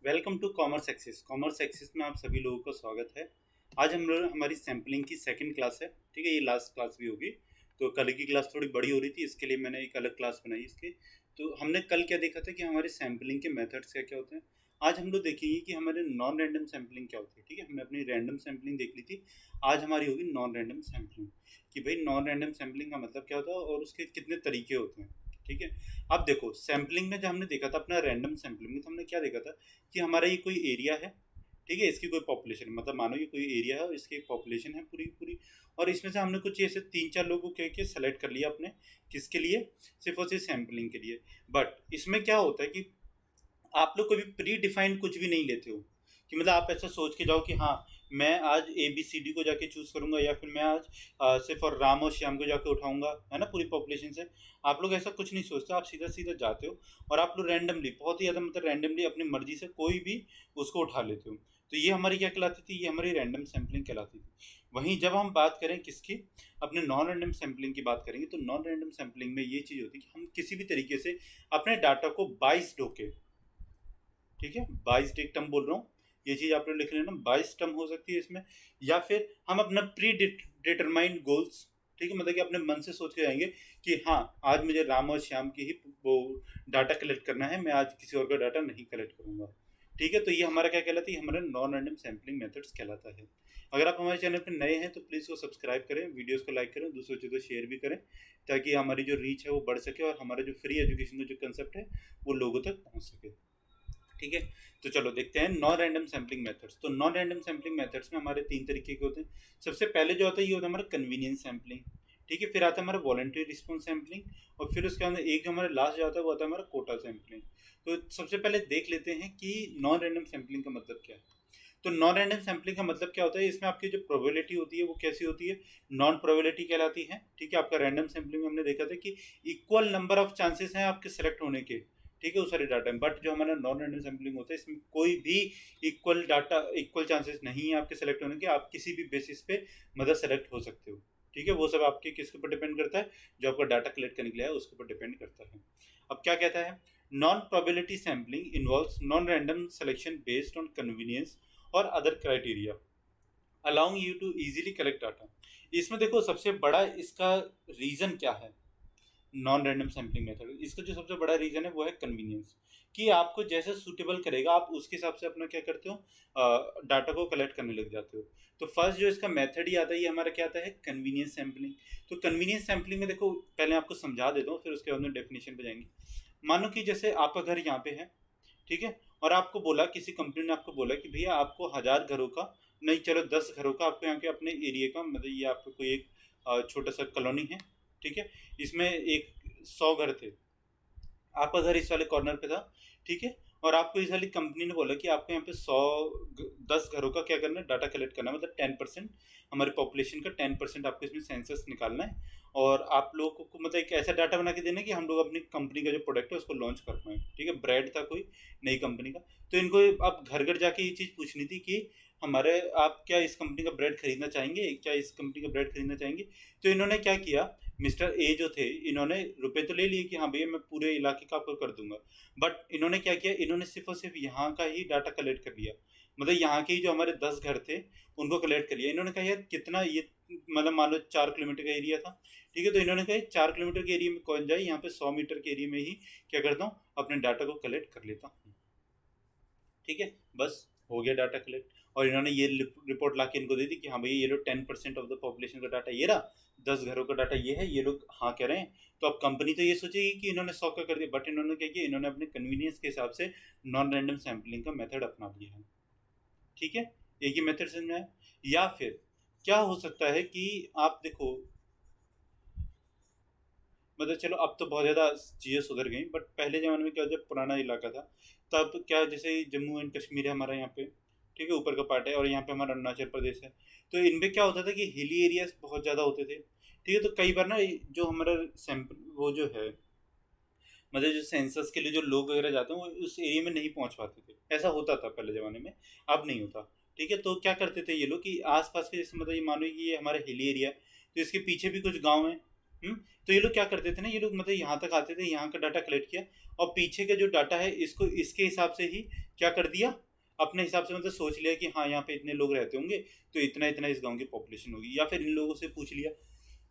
Welcome to commerce axis में आप सभी लोगों का स्वागत है। आज हम लोग हमारी सैम्पलिंग की सेकंड क्लास है। ठीक है, ये लास्ट क्लास भी होगी। तो कल की क्लास थोड़ी बड़ी हो रही थी, इसके लिए मैंने एक अलग क्लास बनाई इसकी। तो हमने कल क्या देखा था कि हमारे सैम्पलिंग के मेथड्स क्या क्या होते हैं। आज हम लोग देखेंगे कि हमारे नॉन रैंडम सैम्पलिंग क्या होती है। ठीक है, हमने अपनी रैंडम सैम्पलिंग देख ली थी। आज हमारी होगी नॉन रैंडम सैम्पलिंग, कि भाई नॉन रैंडम सैम्पलिंग का मतलब क्या होता है और उसके कितने तरीके होते हैं। ठीक है, अब देखो सैम्पलिंग में जब हमने देखा था अपना रैंडम सैम्पलिंग में, तो हमने क्या देखा था कि हमारा ये कोई एरिया है। ठीक है, इसकी कोई पॉपुलेशन, मतलब मानो ये कोई एरिया है और इसकी एक पॉपुलेशन है पूरी पूरी। और इसमें से हमने कुछ ऐसे 3-4 लोगों को कह के सेलेक्ट कर लिया अपने, किसके लिए, सिर्फ और सिर्फ सैम्पलिंग के लिए। बट इसमें क्या होता है कि आप लोग कभी प्री डिफाइंड कुछ भी नहीं लेते हो, कि मतलब आप ऐसा सोच के जाओ कि हाँ मैं आज ए बी सी डी को जाके चूज करूंगा, या फिर मैं आज सिर्फ और राम और श्याम को जाके उठाऊंगा, है ना, पूरी पॉपुलेशन से। आप लोग ऐसा कुछ नहीं सोचते, आप सीधा सीधा जाते हो और आप लोग रैंडमली, बहुत ही ज़्यादा मतलब रैंडमली अपनी मर्जी से कोई भी उसको उठा लेते हो। तो ये हमारी क्या कहलाती थी, ये हमारी रैंडम सैम्पलिंग कहलाती थी। वहीं जब हम बात करें किसकी, अपने नॉन रैंडम सैम्पलिंग की बात करेंगे, तो नॉन रैंडम सैम्पलिंग में ये चीज़ होती है कि हम किसी भी तरीके से अपने डाटा को बाइस्ड होके, ठीक है, 22 टर्म बोल रहा हूँ, ये चीज आप लोग लिख लेना, 22 टर्म हो सकती है इसमें। या फिर हम अपना प्री डिटरमाइंड गोल्स, ठीक है, मतलब कि अपने मन से सोच के जाएंगे कि हाँ आज मुझे राम और श्याम की ही वो डाटा कलेक्ट करना है, मैं आज किसी और का डाटा नहीं कलेक्ट करूंगा। ठीक है, तो ये हमारा क्या कहलाता है, ये हमारा नॉन रैंडम सैम्पलिंग मेथड्स कहलाता है। अगर आप हमारे चैनल पर नए हैं तो प्लीज़ को सब्सक्राइब करें, वीडियोस को लाइक करें, दूसरों चीज़ों को शेयर भी करें, ताकि हमारी जो रीच है वो बढ़ सके और हमारा जो फ्री एजुकेशन का जो कंसेप्ट है वो लोगों तक पहुंच सके। ठीक है, तो चलो देखते हैं नॉन रैंडम सैम्पलिंग मेथड्स। तो नॉन रैंडम सैम्पलिंग मेथड्स में हमारे 3 तरीके के होते हैं। सबसे पहले जो होता है ये होता है हमारा कन्वीनियंस सैम्पलिंग। ठीक है, फिर आता है हमारा वॉलंटरी रिस्पॉन्स सैम्पलिंग, और फिर उसके अंदर एक जो हमारा लास्ट जो आता है वो आता है हमारा कोटा सैम्पलिंग। तो सबसे पहले देख लेते हैं कि नॉन रैंडम सैम्पलिंग का मतलब क्या है। तो नॉन रैंडम सैम्पलिंग का मतलब क्या होता है, इसमें आपकी जो प्रोबेबिलिटी होती है वो कैसी होती है, नॉन प्रोबेबिलिटी कहलाती है। ठीक है, आपका रैंडम सैम्पलिंग में हमने देखा था कि इक्वल नंबर ऑफ चांसेस हैं आपके सेलेक्ट होने के। ठीक है, उस सारे डाटा में। बट जो हमारा नॉन रैंडम सैम्पलिंग होता है इसमें कोई भी इक्वल चांसेस नहीं है आपके सेलेक्ट होने के, आप किसी भी बेसिस पे मतलब सेलेक्ट हो सकते हो। ठीक है, वो सब आपके किसके ऊपर डिपेंड करता है, जो आपका डाटा कलेक्ट करने के लिए है उसके ऊपर डिपेंड करता है। अब क्या कहता है, non probability sampling involves non random selection based on convenience और other criteria allowing you to easily collect data. इसमें देखो सबसे बड़ा इसका रीजन क्या है, नॉन रैंडम सैम्पलिंग मेथड, इसका जो सबसे बड़ा रीजन है वो है कन्वीनियंस, कि आपको जैसे सूटेबल करेगा आप उसके हिसाब से अपना क्या करते हो, डाटा को कलेक्ट करने लग जाते हो। तो फर्स्ट जो इसका मेथड ही आता है ये हमारा क्या आता है, कन्वीनियंस सैम्पलिंग। तो कन्वीनियंस सैम्पलिंग में देखो पहले आपको समझा देता हूँ, फिर उसके बाद में डेफिनेशन पे जाएंगे। मानो कि जैसे आपका घर यहाँ पे है, ठीक है, और आपको बोला, किसी कंपनी ने आपको बोला कि भैया आपको 1000 घरों का, नहीं चलो 10 घरों का, आपको यहाँ के अपने एरिया का, मतलब ये आपको कोई एक छोटा सा कॉलोनी है। ठीक है, इसमें एक 100 घर थे, आपका घर इस वाले कॉर्नर पे था। ठीक है, और आपको इस वाली कंपनी ने बोला कि आपको यहाँ पे 10 घरों का क्या करना है, डाटा कलेक्ट करना है, मतलब 10%, हमारी पॉपुलेशन का 10% आपको इसमें सेंसस निकालना है। और आप लोगों को मतलब एक ऐसा डाटा बना के देना है कि हम लोग अपनी कंपनी का जो प्रोडक्ट है उसको लॉन्च कर पाए। ठीक है, ब्रांड था कोई नई कंपनी का। तो इनको अब घर घर जाके ये चीज़ पूछनी थी कि हमारे, आप क्या इस कंपनी का ब्रांड खरीदना चाहेंगे, क्या इस कंपनी का ब्रांड खरीदना चाहेंगे। तो इन्होंने क्या किया, मिस्टर ए जो थे, इन्होंने रुपए तो ले लिए कि हाँ भैया मैं पूरे इलाके का आपको कर दूंगा। बट इन्होंने क्या किया, इन्होंने सिर्फ और सिर्फ यहाँ का ही डाटा कलेक्ट कर लिया, मतलब यहाँ के ही जो हमारे 10 घर थे उनको कलेक्ट कर लिया। इन्होंने कहा यार कितना ये, मतलब मान लो 4 किलोमीटर का एरिया था। ठीक है, तो इन्होंने कहा 4 किलोमीटर के एरिया में कौन जाए, यहाँ पे 100 मीटर के एरिया में ही क्या करता हूँ, अपने डाटा को कलेक्ट कर लेता हूँ। ठीक है, बस हो गया डाटा कलेक्ट। और इन्होंने ये रिपोर्ट ला के इनको दे दी कि हाँ भैया ये लोग 10% ऑफ द पॉपुलेशन का डाटा ये रहा, 10 घरों का डाटा ये है, ये लोग हाँ कह रहे हैं। तो अब कंपनी तो ये सोचेगी कि इन्होंने 100 का कर दिया, बट इन्होंने क्या किया, इन्होंने अपने कन्वीनियंस के हिसाब से नॉन रैंडम सैम्पलिंग का मेथड अपना लिया है। ठीक है, एक ही मेथड समझ में आया। या फिर क्या हो सकता है कि आप देखो, मतलब चलो अब तो बहुत ज़्यादा चीज़ें सुधर गई, बट पहले ज़माने में क्या, जब पुराना इलाका था तब क्या, जैसे जम्मू एंड कश्मीर है हमारा यहाँ पे, ठीक है, ऊपर का पार्ट है, और यहाँ पे हमारा अरुणाचल प्रदेश है। तो इनमें क्या होता था कि हिली एरियाज बहुत ज़्यादा होते थे। ठीक है, तो कई बार ना जो हमारा सैंपल वो जो है, मतलब जो सेंसस के लिए जो लोग वगैरह जाते हैं वो उस एरिया में नहीं पहुंच पाते थे, ऐसा होता था पहले ज़माने में, अब नहीं होता। ठीक है, तो क्या करते थे ये लोग कि आसपास के, जैसे मतलब ये मानो कि ये हमारा हिली एरिया है, तो इसके पीछे भी कुछ गाँव हैं। हम्म। तो ये लोग क्या करते थे ना, ये लोग मतलब यहाँ तक आते थे, यहाँ का डाटा कलेक्ट किया और पीछे का जो डाटा है इसको इसके हिसाब से ही क्या कर दिया, अपने हिसाब से मतलब सोच लिया कि हाँ यहाँ पे इतने लोग रहते होंगे तो इतना इतना इस गांव की पॉपुलेशन होगी, या फिर इन लोगों से पूछ लिया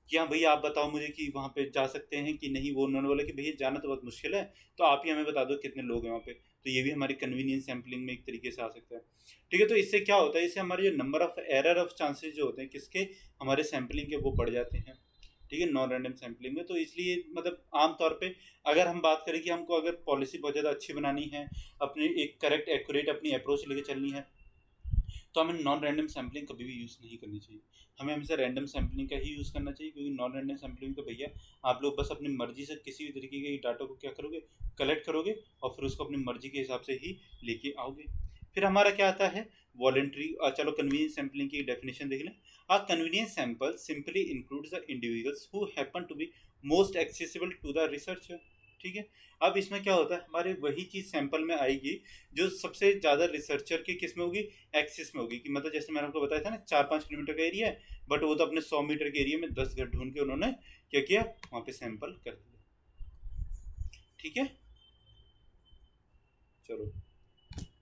कि हाँ भैया आप बताओ मुझे कि वहाँ पे जा सकते हैं कि नहीं, वो उन्होंने बोला कि भैया जाना तो बहुत मुश्किल है, तो आप ही हमें बता दो कितने लोग हैं वहाँ पे। तो ये भी हमारी कन्वीनियंस सैम्पलिंग में एक तरीके से आ सकता है। ठीक है, तो इससे क्या होता है, इससे हमारे जो number of error of chances जो होते हैं किसके, हमारे सैम्पलिंग के, वो बढ़ जाते हैं। ठीक है, नॉन रैंडम सैम्पलिंग में। तो इसलिए मतलब आमतौर पे अगर हम बात करें कि हमको अगर पॉलिसी बहुत ज़्यादा अच्छी बनानी है, अपनी एक करेक्ट एक्यूरेट अपनी अप्रोच लेके चलनी है, तो हमें नॉन रैंडम सैम्पलिंग कभी भी यूज़ नहीं करनी चाहिए। हमें हमेशा रैंडम सैम्पलिंग का ही यूज़ करना चाहिए, क्योंकि नॉन रैंडम सैम्पलिंग तो भैया आप लोग बस अपनी मर्जी से किसी भी तरीके के डाटा को क्या करोगे, कलेक्ट करोगे और फिर उसको अपनी मर्जी के हिसाब से ही लेके आओगे। फिर हमारा क्या आता है, वॉलेंट्री। चलो कन्वीनियंस सैम्पलिंग की डेफिनेशन देख लें। A convenience sample simply includes the individuals who happen to be most accessible to the researcher. ठीक है, अब इसमें क्या होता है, हमारे वही चीज़ सैंपल में आएगी जो सबसे ज़्यादा रिसर्चर के किस में होगी, एक्सिस में होगी। कि मतलब जैसे मैंने आपको बताया था ना 4-5 किलोमीटर का एरिया है, बट वो तो अपने 100 मीटर के एरिया में 10 घर ढूंढ के उन्होंने क्या किया, वहाँ पे सैंपल कर दिया। ठीक है, चलो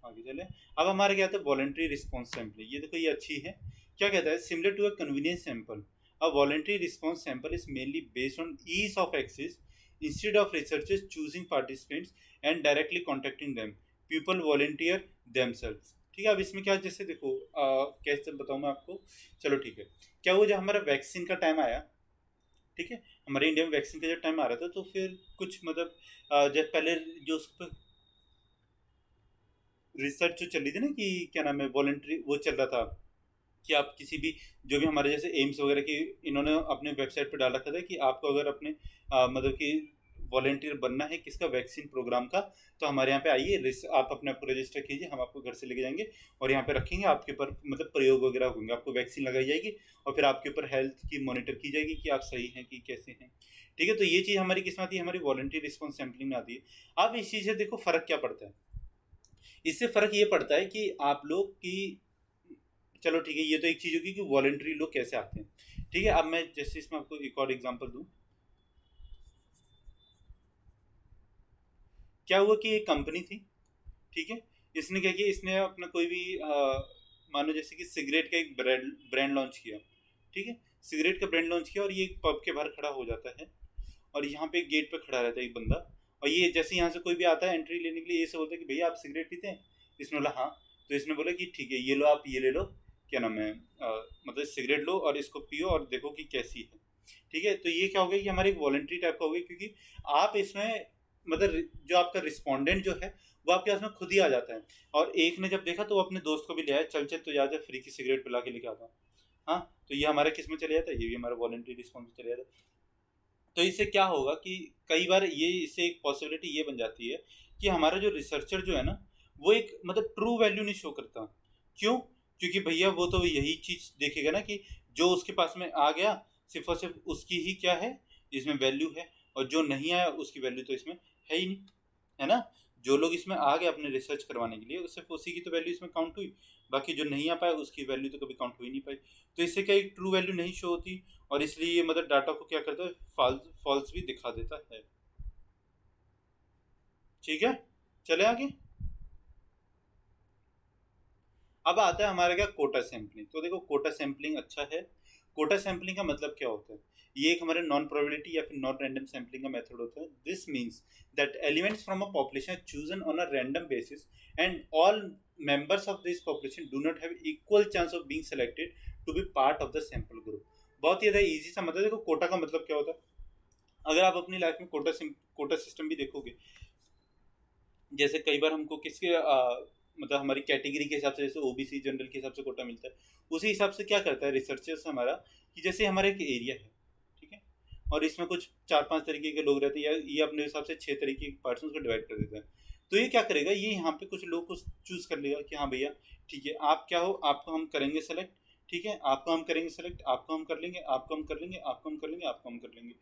आगे चले। अब हमारे क्या था, वॉलेंट्री रिस्पॉन्स सैंपलिंग। ये देखो ये अच्छी है, क्या कहता है, similar to a convenience sample a voluntary response sample is mainly based on ease of access instead of researchers choosing participants and directly contacting them, people volunteer themselves. ठीक है, अब इसमें क्या, जैसे देखो कैसे बताऊँ मैं आपको। चलो ठीक है, क्या हुआ, जब हमारा वैक्सीन का टाइम आया, ठीक है, हमारे इंडिया में वैक्सीन का जब टाइम आ रहा था, तो फिर कुछ मतलब जब पहले जो उस पर रिसर्च जो चल रही थी ना कि क्या नाम है, वॉलेंट्री वो चल रहा था कि आप किसी भी, जो भी हमारे जैसे एम्स वगैरह की, इन्होंने अपने वेबसाइट पर डाल रखा था कि आपको अगर अपने मतलब कि वॉलेंटियर बनना है किसका, वैक्सीन प्रोग्राम का, तो हमारे यहाँ पे आइए, आप अपने आप को रजिस्टर कीजिए, हम आपको घर से लेके जाएंगे और यहाँ पे रखेंगे, आपके ऊपर मतलब प्रयोग वगैरह होंगे, आपको वैक्सीन लगाई जाएगी और फिर आपके ऊपर हेल्थ की मॉनिटर की जाएगी कि आप सही हैं कि कैसे हैं। ठीक है, तो ये चीज़ हमारी किस में आती है, हमारी वॉलेंटियर रिस्पॉन्स सैम्पलिंग में आती है। अब इस चीज़ से देखो फ़र्क क्या पड़ता है, इससे फ़र्क ये पड़ता है कि आप लोग की, चलो ठीक है, ये तो एक चीज़ होगी कि वॉलेंट्री लोग कैसे आते हैं। ठीक है, अब मैं जैसे इसमें आपको एक और एग्जांपल दूं। क्या हुआ कि एक कंपनी थी, ठीक है, इसने क्या किया, इसने अपना कोई भी मानो जैसे कि सिगरेट का एक ब्रांड ब्रांड लॉन्च किया। ठीक है, सिगरेट का ब्रांड लॉन्च किया और ये एक पब के बाहर खड़ा हो जाता है और यहाँ पे गेट पे खड़ा रहता है एक बंदा, और ये जैसे यहाँ से कोई भी आता है एंट्री लेने के लिए, ये सब बोलता है कि भैया आप सिगरेट पीते हैं। इसने बोला हाँ। तो इसने बोला कि ठीक है, ये लो, आप ये ले लो, क्या नाम है, मतलब सिगरेट लो और इसको पियो और देखो कि कैसी है। ठीक है, तो ये क्या हो गया कि हमारी एक वॉलेंट्री टाइप का हो गया, क्योंकि आप इसमें मतलब जो आपका रिस्पॉन्डेंट जो है वो आपके पास में खुद ही आ जाता है। और एक ने जब देखा तो वो अपने दोस्त को भी ले आया, चल चल तो जा फ्री की सिगरेट पिला के लेके आता हूँ। हाँ, तो ये हमारे किस में चले जाता है, ये भी हमारा वॉलेंट्री रिस्पॉन्स में चले जाता है। तो इससे क्या होगा कि कई बार ये, इससे एक पॉसिबिलिटी ये बन जाती है कि हमारा जो रिसर्चर जो है ना, वो एक मतलब ट्रू वैल्यू नहीं शो करता। क्यों? क्योंकि भैया वो तो यही चीज़ देखेगा ना कि जो उसके पास में आ गया सिर्फ और सिर्फ उसकी ही क्या है, इसमें वैल्यू है, और जो नहीं आया उसकी वैल्यू तो इसमें है ही नहीं, है ना। जो लोग इसमें आ गए अपने रिसर्च करवाने के लिए, सिर्फ उसी की तो वैल्यू इसमें काउंट हुई, बाकी जो नहीं आ पाया उसकी वैल्यू तो कभी काउंट हो ही नहीं पाई। तो इससे क्या, एक ट्रू वैल्यू नहीं शो होती, और इसलिए ये मतलब डाटा को क्या करता है, फॉल्स भी दिखा देता है। ठीक है, चले आगे। अब आता है हमारे क्या, कोटा सैम्पलिंग। तो देखो कोटा सैम्पलिंग अच्छा है। कोटा सैम्पलिंग का मतलब क्या होता है, ये एक हमारे नॉन प्रोबेबिलिटी या फिर नॉन रैंडम सैम्पलिंग का मेथड होता है। This means that elements from a population are chosen on a random basis and all members of this population do not have equal chance of being selected to be part of the sample group। बहुत ही ज़्यादा easy सा मतलब, देखो कोटा का मतलब क्या होता है, अगर आप अपनी लाइफ में कोटा सिस्टम भी देखोगे, जैसे कई बार हमको किसके मतलब हमारी कैटेगरी के हिसाब से, जैसे ओबीसी जनरल के हिसाब से कोटा मिलता है, उसी हिसाब से क्या करता है रिसर्चर्स हमारा, कि जैसे हमारा एक एरिया है, ठीक है, और इसमें कुछ 4-5 तरीके के लोग रहते हैं, या ये अपने हिसाब से 6 तरीके के पर्सन को डिवाइड कर देता है। तो ये क्या करेगा, ये यहाँ पे कुछ लोग को चूज कर लेगा कि हाँ भैया ठीक है, आप क्या हो, आपको हम करेंगे सेलेक्ट। ठीक है, आपको हम करेंगे सेलेक्ट, आपको हम कर लेंगे, आपको हम कर लेंगे, आपको हम कर लेंगे, आपको हम कर लेंगे।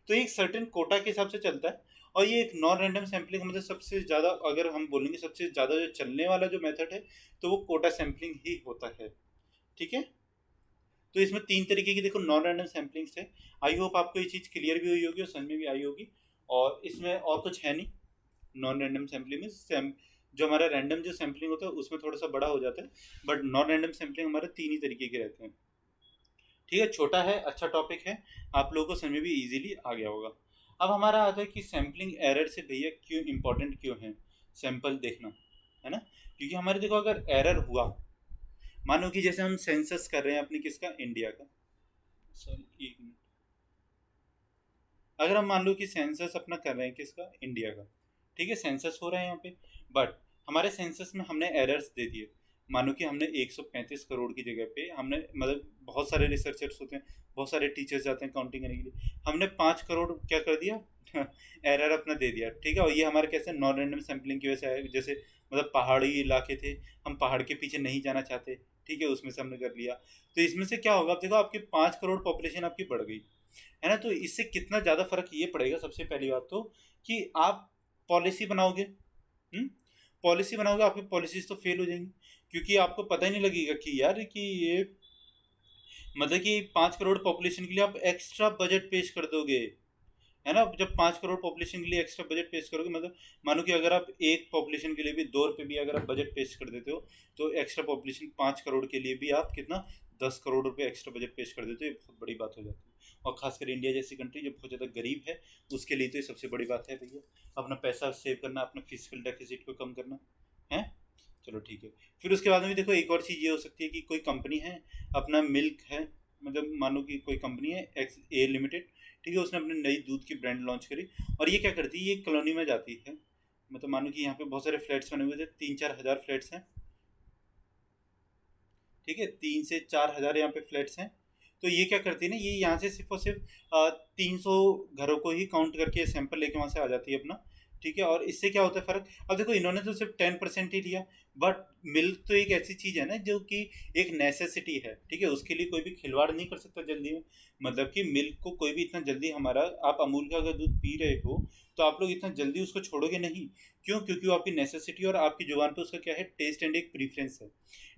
तो एक सर्टेन कोटा के हिसाब से चलता है। और ये एक नॉन रैंडम सैम्पलिंग मतलब सबसे ज़्यादा, अगर हम बोलेंगे सबसे ज़्यादा जो चलने वाला जो मेथड है, तो वो कोटा सैम्पलिंग ही होता है। ठीक है, तो इसमें 3 तरीके की देखो नॉन रैंडम सैम्पलिंग्स है। आई होप आपको ये चीज़ क्लियर भी हुई होगी और समझ में भी आई होगी। और इसमें और कुछ है नहीं नॉन रैंडम सैम्पलिंग में। जो हमारा रैंडम जो सैम्पलिंग होता है उसमें थोड़ा सा बड़ा हो जाता है, बट नॉन रैंडम सैम्पलिंग हमारे 3 ही तरीके के रहते हैं। ठीक है, छोटा है, अच्छा टॉपिक है, आप लोगों को समझ में भी इजीली आ गया होगा। अब हमारा आता है कि सैम्पलिंग एरर से भैया क्यों इंपॉर्टेंट क्यों है सैंपल देखना, है ना। क्योंकि हमारे देखो अगर एरर हुआ, मानो कि जैसे हम सेंसस कर रहे हैं अपने किसका, इंडिया का, सॉरी एक मिनट, अगर हम मान लो कि सेंसस अपना कर रहे हैं किसका, इंडिया का, ठीक है, सेंसस हो रहा है यहाँ पे, बट हमारे सेंसस में हमने एरर्स दे दिए। मानो कि हमने 135 करोड़ की जगह पे हमने, मतलब बहुत सारे रिसर्चर्स होते हैं, बहुत सारे टीचर्स जाते हैं काउंटिंग करने के लिए, हमने 5 करोड़ क्या कर दिया एरर अपना दे दिया। ठीक है, और ये हमारे कैसे नॉन रैंडम सैम्पलिंग की वजह से है। जैसे मतलब पहाड़ी इलाके थे, हम पहाड़ के पीछे नहीं जाना चाहते, ठीक है, उसमें से हमने कर लिया। तो इसमें से क्या होगा, अब देखो आपकी 5 करोड़ पॉपुलेशन आपकी बढ़ गई, है ना। तो इससे कितना ज़्यादा फर्क ये पड़ेगा, सबसे पहली बात तो कि आप पॉलिसी बनाओगे, पॉलिसी बनाओगे, आपकी पॉलिसीज तो फेल हो जाएंगी, क्योंकि आपको पता ही नहीं लगेगा कि यार कि ये मतलब कि 5 करोड़ पॉपुलेशन के लिए आप एक्स्ट्रा बजट पेश कर दोगे, है ना। जब 5 करोड़ पॉपुलेशन के लिए एक्स्ट्रा बजट पेश करोगे, मतलब मानो कि अगर आप एक पॉपुलेशन के लिए भी 2 रुपये भी अगर आप बजट पेश कर देते हो, तो एक्स्ट्रा पॉपुलेशन 5 करोड़ के लिए भी आप कितना 10 करोड़ रुपये एक्स्ट्रा बजट पेश कर देते हो, ये बहुत बड़ी बात हो जाती है। और खासकर इंडिया जैसी कंट्री जो बहुत ज़्यादा गरीब है, उसके लिए तो ये सबसे बड़ी बात है भैया, अपना पैसा सेव करना, अपना फिजिकल डेफिसिट को कम करना है। चलो ठीक है। फिर उसके बाद में भी देखो एक और चीज़ ये हो सकती है कि कोई कंपनी है, अपना मिल्क है, मतलब मानो कि कोई कंपनी है एक्स ए लिमिटेड, ठीक है, उसने अपनी नई दूध की ब्रांड लॉन्च करी, और ये क्या करती है, ये कॉलोनी में जाती है, मतलब मानो कि यहाँ पे बहुत सारे फ्लैट्स बने हुए थे, 3-4 हज़ार फ्लैट्स हैं, ठीक है, 3 से 4 हज़ार यहाँ पे फ्लैट्स हैं। तो ये क्या करती है ना, ये यहाँ से सिर्फ और सिर्फ 300 घरों को ही काउंट करके सैंपल लेके वहाँ से आ जाती है अपना, ठीक है। और इससे क्या होता है फ़र्क, अब देखो इन्होंने तो सिर्फ 10% ही लिया, बट मिल्क तो एक ऐसी चीज़ है ना जो कि एक नेसेसिटी है, ठीक है, उसके लिए कोई भी खिलवाड़ नहीं कर सकता जल्दी में। मतलब कि मिल्क को कोई भी इतना जल्दी, हमारा आप अमूल का अगर दूध पी रहे हो, तो आप लोग इतना जल्दी उसको छोड़ोगे नहीं। क्यों, क्योंकि वो आपकी नेसेसिटी और आपकी जुबान पे उसका क्या है, टेस्ट एंड एक प्रीफरेंस है,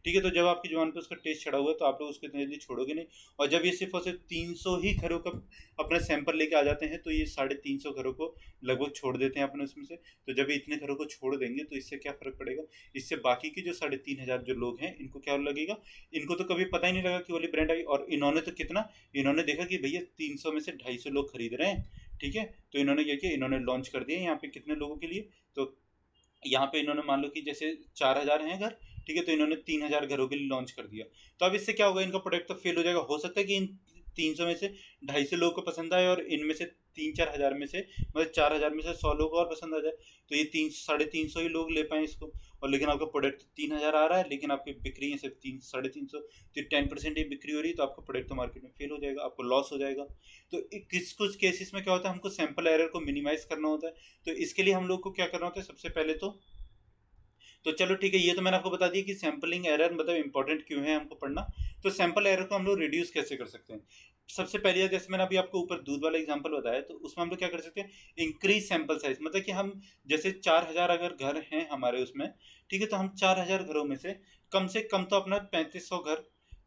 ठीक है। तो जब आपकी जुबान पे उसका टेस्ट चढ़ा हुआ है, तो आप लोग उसको इतनी जल्दी छोड़ोगे नहीं। और जब ये सिर्फ और सिर्फ 300 ही घरों का अपना सैंपल लेके आ जाते हैं, तो ये 350 घरों को लगभग छोड़ देते हैं अपने उसमें से। तो जब ये इतने घरों को छोड़ देंगे, तो इससे क्या फ़र्क पड़ेगा, इससे बाकी के जो 3,500 जो लोग हैं, इनको क्या लगेगा, इनको तो कभी पता ही नहीं लगा कि वाली ब्रांड आई। और इन्होंने तो कितना, इन्होंने देखा कि भैया 300 में से 250 लोग खरीद रहे हैं, ठीक है, तो इन्होंने क्या किया, इन्होंने लॉन्च कर दिया यहाँ पे कितने लोगों के लिए। तो यहाँ पे इन्होंने मान लो कि जैसे 4,000 हैं घर, ठीक है, तो इन्होंने 3,000 घरों के लिए लॉन्च कर दिया। तो अब इससे क्या होगा, इनका प्रोडक्ट तो फेल हो जाएगा। हो सकता है कि इन 300 में से 250 लोगों को पसंद आए, और इनमें से 3-4 हज़ार में से, मतलब 4,000 में से 100 लोग और पसंद आ जाए, तो ये 300-350 ही लोग ले पाए इसको। और लेकिन आपका प्रोडक्ट 3,000 आ रहा है, लेकिन आपकी बिक्री है सिर्फ 300-350, तो 10% ही बिक्री हो रही है, तो आपका प्रोडक्ट तो मार्केट में फेल हो जाएगा, आपको लॉस हो जाएगा। तो किस कुछ केसेस में क्या होता है, हमको सैंपल एरर को मिनिमाइज करना होता है। तो इसके लिए हम लोग को क्या करना होता है, सबसे पहले तो चलो ठीक है, ये तो मैंने आपको बता दिया कि सैम्पलिंग एरर मतलब इंपॉर्टेंट क्यों है हमको पढ़ना। तो सैंपल एरर को हम लोग रिड्यूस कैसे कर सकते हैं। सबसे पहले जैसे मैंने अभी आपको ऊपर दूध वाला एग्जांपल बताया, तो उसमें हम लोग क्या कर सकते हैं, इंक्रीज सैंपल साइज, मतलब कि हम जैसे 4,000 अगर घर हैं हमारे उसमें, ठीक है, तो हम 4,000 घरों में से कम तो अपना 3,500 घर,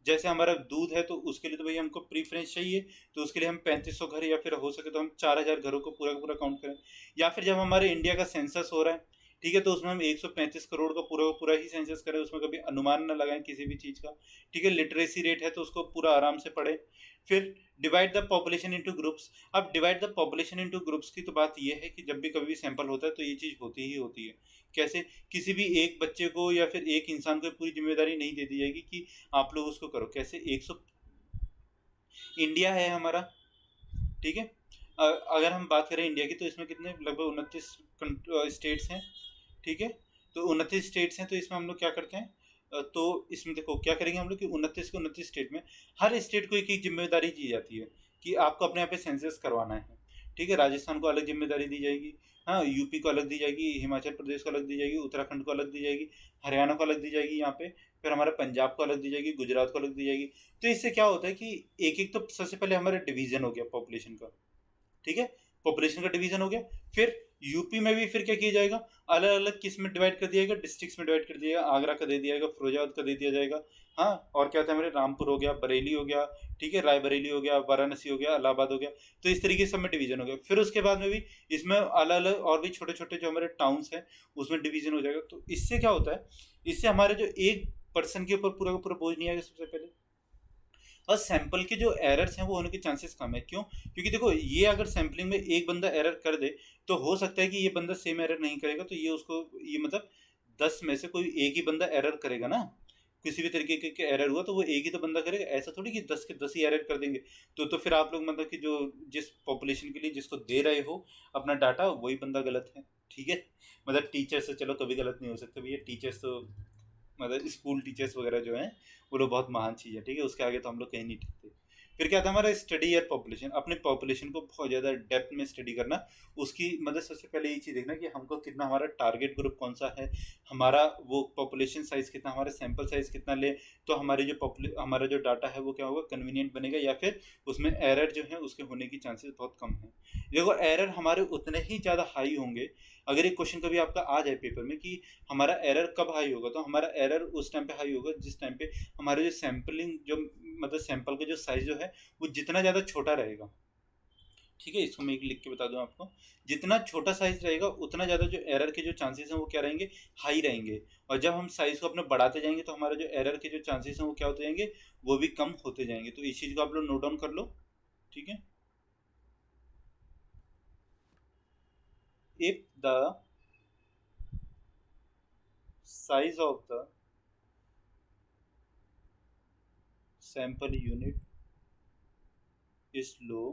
जैसे हमारा दूध है तो उसके लिए तो भाई हमको प्रीफरेंस चाहिए, तो उसके लिए हम 3,500 घर, या फिर हो सके तो हम 4,000 घरों को पूरा का पूरा काउंट करें। या फिर जब हमारे इंडिया का सेंसस हो रहा है, ठीक है, तो उसमें हम 135 करोड़ का पूरा पूरा ही सेंसस करें, उसमें कभी अनुमान ना लगाएं किसी भी चीज़ का, ठीक है। लिटरेसी रेट है तो उसको पूरा आराम से पढ़ें। फिर divide the population into groups. अब divide the population into groups की तो बात यह है कि जब भी कभी भी सैंपल होता है तो ये चीज़ होती ही होती है। कैसे, किसी भी एक बच्चे को या फिर एक इंसान को पूरी जिम्मेदारी नहीं दे दी जाएगी कि आप लोग उसको करो। कैसे, 100 इंडिया है हमारा, ठीक है, अगर हम बात करें इंडिया की, तो इसमें कितने लगभग 29 स्टेट्स हैं, ठीक है। तो 29 स्टेट्स हैं, तो इसमें हम लोग क्या करते हैं, तो इसमें देखो क्या करेंगे हम लोग कि 29 के 29 स्टेट में हर स्टेट को एक एक जिम्मेदारी दी जाती है कि आपको अपने यहाँ पे सेंसस करवाना है, ठीक है। राजस्थान को अलग जिम्मेदारी दी जाएगी, हाँ, यूपी को अलग दी जाएगी, हिमाचल प्रदेश को अलग दी जाएगी, उत्तराखंड को अलग दी जाएगी, हरियाणा को अलग दी जाएगी यहाँ पे, फिर हमारा पंजाब को अलग दी जाएगी, गुजरात को अलग दी जाएगी। तो इससे क्या होता है कि एक एक तो सबसे पहले हमारा डिवीजन हो गया पॉपुलेशन का, ठीक है। पॉपुलेशन का डिवीजन हो गया। फिर यूपी में भी फिर क्या किया जाएगा, अलग अलग किस में डिवाइड कर दिया जाएगा, डिस्ट्रिक्ट्स में डिवाइड कर दिया जाएगा। आगरा का दे दिया जाएगा, फिरोजाबाद का दे दिया जाएगा, हाँ, और क्या होता है हमारे रामपुर हो गया, बरेली हो गया, ठीक है, रायबरेली हो गया, वाराणसी हो गया, इलाहाबाद हो गया। तो इस तरीके से सब में डिवीजन हो गया। फिर उसके बाद में भी इसमें अलग अलग और भी छोटे छोटे जो हमारे टाउन्स हैं उसमें डिवीजन हो जाएगा। तो इससे क्या होता है, इससे हमारे जो एक पर्सन के ऊपर पूरा का पूरा बोझ नहीं आएगा सबसे पहले, और सैंपल के जो एरर्स हैं वो होने के चांसेस कम है। क्यों? क्योंकि देखो ये अगर सैम्पलिंग में एक बंदा एरर कर दे तो हो सकता है कि ये बंदा सेम एरर नहीं करेगा, तो ये उसको ये मतलब 10 में से कोई एक ही बंदा एरर करेगा ना, किसी भी तरीके के एरर हुआ तो वो एक ही तो बंदा करेगा, ऐसा थोड़ी कि 10 के 10 ही एरर कर देंगे। तो फिर आप लोग मतलब कि जो जिस पॉपुलेशन के लिए जिसको दे रहे हो अपना डाटा वही बंदा गलत है, ठीक है। मतलब टीचर्स से चलो कभी गलत नहीं हो सकता भैया, टीचर्स तो मतलब स्कूल टीचर्स वगैरह जो हैं वो लोग बहुत महान चीज़ है, ठीक है, उसके आगे तो हम लोग कहीं नहीं टिकते। फिर क्या था हमारा स्टडी ईयर पॉपुलेशन, अपने पॉपुलेशन को बहुत ज़्यादा डेप्थ में स्टडी करना। उसकी मतलब सबसे पहले ये चीज़ देखना कि हमको कितना, हमारा टारगेट ग्रुप कौन सा है, हमारा वो पॉपुलेशन साइज़ कितना, हमारा सैंपल साइज़ कितना ले, तो हमारे जो हमारा जो डाटा है वो क्या होगा, कन्वीनियंट बनेगा, या फिर उसमें एरर जो है उसके होने की चांसेस बहुत कम है। देखो एरर हमारे उतने ही ज़्यादा हाई होंगे, अगर एक क्वेश्चन कभी आपका आ जाए पेपर में कि हमारा एरर कब हाई होगा, तो हमारा एरर उस टाइम पे हाई होगा जिस टाइम पे हमारे जो सैम्पलिंग जो मतलब सैंपल का जो साइज जो है वो जितना ज़्यादा छोटा रहेगा, ठीक है। इसको मैं एक लिख के बता दूं आपको, जितना छोटा साइज रहेगा उतना ज़्यादा जो एरर के जो चांसेस हैं वो क्या रहेंगे, हाई रहेंगे। और जब हम साइज को अपने बढ़ाते जाएंगे तो हमारे जो एरर के जो चांसेस हैं वो क्या होते जाएंगे, वो भी कम होते जाएंगे। तो इस चीज़ को आप लोग नोट डाउन कर लो, ठीक है। If the size of the sample unit is low,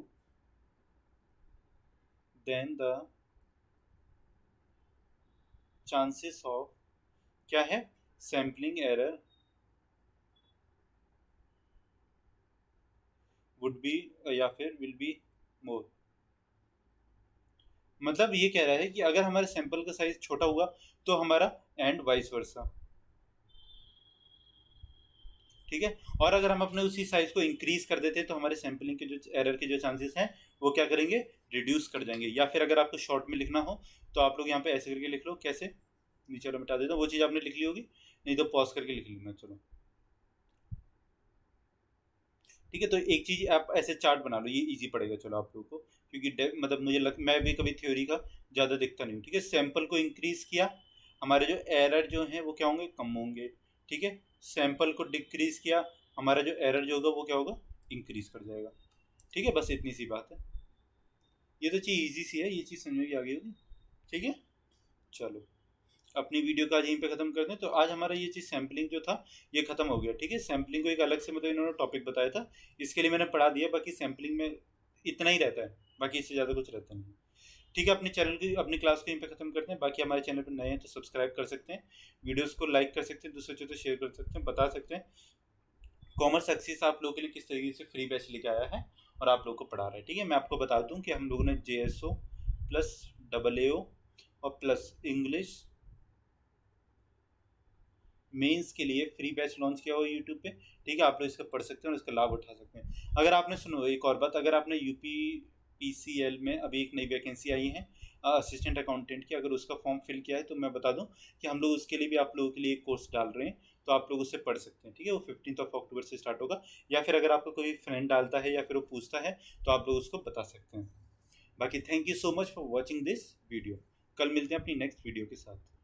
then the chances of क्या है, sampling error would be या फिर will be more। मतलब ये कह रहा है कि अगर हमारे सैंपल का साइज छोटा हुआ तो हमारा एंड वाइस वर्सा, ठीक है। और अगर हम अपने उसी साइज को इंक्रीज कर देते हैं तो हमारे सैंपलिंग के जो एरर के जो चांसेस हैं वो क्या करेंगे, रिड्यूस कर जाएंगे। या फिर अगर आपको शॉर्ट में लिखना हो तो आप लोग यहाँ पे ऐसे करके लिख लो, कैसे, नीचे वाला मिटा देता हूँ, वो चीज़ आपने लिख ली होगी, नहीं तो पॉज करके लिख लेना, चलो ठीक है। तो एक चीज़ आप ऐसे चार्ट बना लो, ये इजी पड़ेगा चलो आप लोगों को, क्योंकि मतलब मैं भी कभी थ्योरी का ज़्यादा दिखता नहीं हूँ, ठीक है। सैंपल को इंक्रीज किया, हमारे जो एरर जो हैं वो क्या होंगे, कम होंगे, ठीक है। सैंपल को डिक्रीज किया, हमारा जो एरर जो होगा वो क्या होगा, इंक्रीज कर जाएगा, ठीक है। बस इतनी सी बात है, ये तो चीज़ इजी सी है, ये चीज़ समझ में आ गई होगी, ठीक है। चलो अपनी वीडियो का आज यहीं पे खत्म करते हैं। तो आज हमारा ये चीज़ सैम्पलिंग जो था ये खत्म हो गया, ठीक है। सैम्पलिंग को एक अलग से मतलब इन्होंने टॉपिक बताया था, इसके लिए मैंने पढ़ा दिया, बाकी सैम्पलिंग में इतना ही रहता है, बाकी इससे ज़्यादा कुछ रहता नहीं, ठीक है। अपने चैनल की अपनी क्लास को यहीं पे खत्म करते हैं। बाकी हमारे चैनल पर नए हैं तो सब्सक्राइब कर सकते हैं, वीडियोस को लाइक कर सकते हैं, दूसरे से शेयर कर सकते हैं, बता सकते हैं कॉमर्स एक्सिस आप लोगों के लिए किस तरीके से फ्री बैच लेके आया है और आप लोगों को पढ़ा रहा है, ठीक है। मैं आपको बता दूं कि हम लोगों ने JSO प्लस AAO और प्लस इंग्लिश मेंस के लिए फ्री बैच लॉन्च किया हुआ यूट्यूब पे, ठीक है। आप लोग इसका पढ़ सकते हैं और इसका लाभ उठा सकते हैं। अगर आपने सुनो एक और बात, अगर आपने UPPCL में अभी एक नई वैकेंसी आई है असिस्टेंट अकाउंटेंट की, अगर उसका फॉर्म फिल किया है तो मैं बता दूं कि हम लोग उसके लिए भी आप लोगों के लिए एक कोर्स डाल रहे हैं, तो आप लोग उससे पढ़ सकते हैं, ठीक है। वो 15 अक्टूबर से स्टार्ट होगा, या फिर अगर आपका कोई फ्रेंड डालता है या फिर वो पूछता है तो आप लोग उसको बता सकते हैं। बाकी thank you so much for watching this video, कल मिलते हैं अपनी नेक्स्ट वीडियो के साथ।